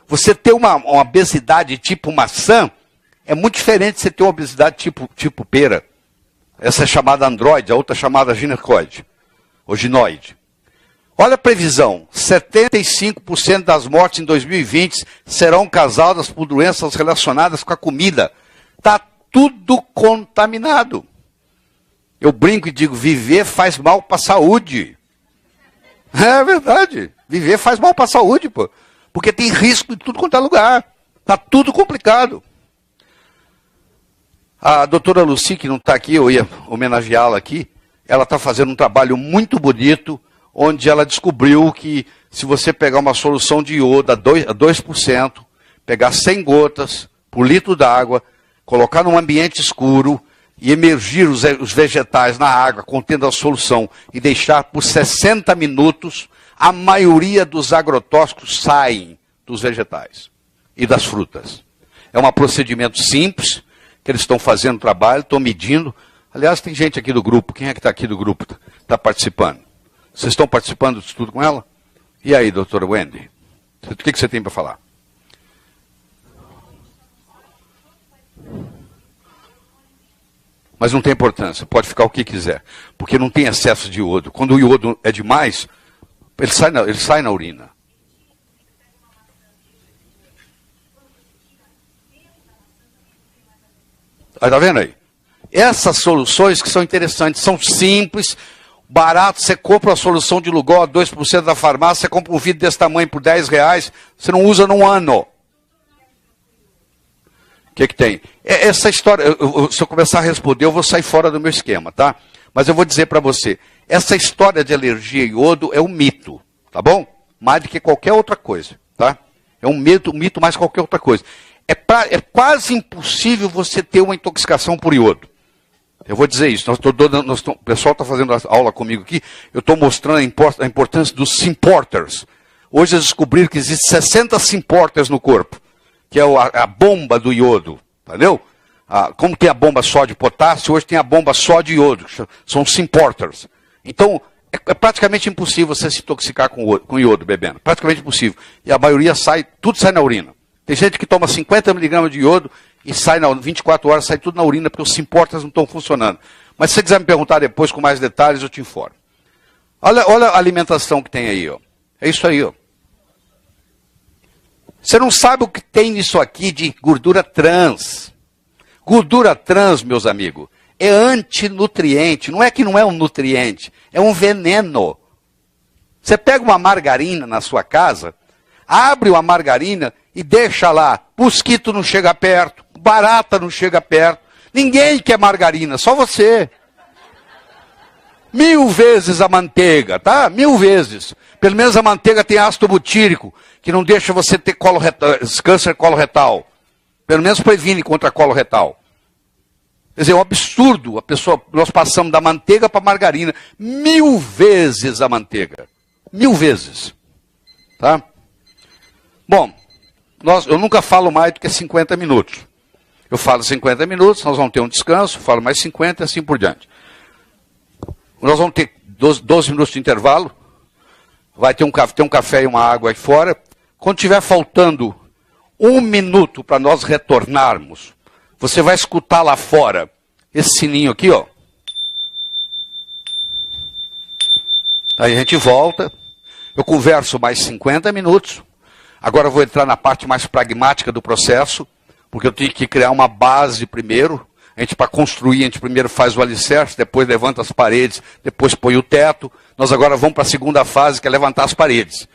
Você ter uma obesidade tipo maçã é muito diferente de você ter uma obesidade tipo pera. Essa é chamada androide, a outra é chamada ginecoide, ou ginoide. Olha a previsão, 75% das mortes em 2020 serão causadas por doenças relacionadas com a comida. Está tudo contaminado. Eu brinco e digo, viver faz mal para a saúde. É verdade, viver faz mal para a saúde, pô. Porque tem risco de tudo quanto é lugar. Está tudo complicado. A doutora Lucy, que não está aqui, eu ia homenageá-la aqui, ela está fazendo um trabalho muito bonito, onde ela descobriu que se você pegar uma solução de iodo a 2%, pegar 100 gotas por litro d'água, colocar num ambiente escuro e emergir os vegetais na água contendo a solução e deixar por 60 minutos, a maioria dos agrotóxicos saem dos vegetais e das frutas. É um procedimento simples, que eles estão fazendo trabalho, estão medindo. Aliás, tem gente aqui do grupo. Quem é que está aqui do grupo? Está participando? Vocês estão participando do estudo com ela? E aí, doutora Wendy? O que você tem para falar? Mas não tem importância, pode ficar o que quiser, porque não tem excesso de iodo. Quando o iodo é demais, ele sai na urina. Está vendo aí? Essas soluções que são interessantes, são simples, barato, você compra a solução de Lugol a 2% da farmácia, você compra um vidro desse tamanho por R$10, você não usa num ano. O que tem? Essa história, se eu começar a responder, eu vou sair fora do meu esquema, tá? Mas eu vou dizer para você, essa história de alergia a iodo é um mito, tá bom? Mais do que qualquer outra coisa, tá? É um mito mais que qualquer outra coisa. É quase impossível você ter uma intoxicação por iodo. Eu vou dizer isso. O pessoal está fazendo aula comigo aqui. Eu estou mostrando a importância dos symporters. Hoje eles descobriram que existem 60 symporters no corpo, que é a bomba do iodo. Entendeu? Como tem a bomba só de potássio, hoje tem a bomba só de iodo. São symporters. Então, é praticamente impossível você se intoxicar com iodo bebendo. Praticamente impossível. E a maioria tudo sai na urina. Tem gente que toma 50 miligramas de iodo e sai 24 horas, sai tudo na urina, porque os symporters não estão funcionando. Mas se você quiser me perguntar depois com mais detalhes, eu te informo. Olha a alimentação que tem aí, ó. É isso aí, ó. Você não sabe o que tem nisso aqui de gordura trans. Gordura trans, meus amigos, é antinutriente. Não é que não é um nutriente, é um veneno. Você pega uma margarina na sua casa, abre uma margarina e deixa lá. Mosquito não chega perto, barata não chega perto. Ninguém quer margarina, só você. 1000 vezes a manteiga, tá? 1000 vezes. Pelo menos a manteiga tem ácido butírico, que não deixa você ter câncer coloretal. Pelo menos previne contra coloretal. Quer dizer, é um absurdo. Nós passamos da manteiga para a margarina. 1000 vezes a manteiga. 1000 vezes. Tá? Bom, eu nunca falo mais do que 50 minutos. Eu falo 50 minutos, nós vamos ter um descanso, falo mais 50 e assim por diante. Nós vamos ter 12 minutos de intervalo. Vai ter um café e uma água aí fora. Quando tiver faltando 1 minuto para nós retornarmos, você vai escutar lá fora esse sininho aqui, ó. Aí a gente volta. Eu converso mais 50 minutos. Agora eu vou entrar na parte mais pragmática do processo, porque eu tenho que criar uma base primeiro. Para construir, a gente primeiro faz o alicerce, depois levanta as paredes, depois põe o teto. Nós agora vamos para a segunda fase, que é levantar as paredes.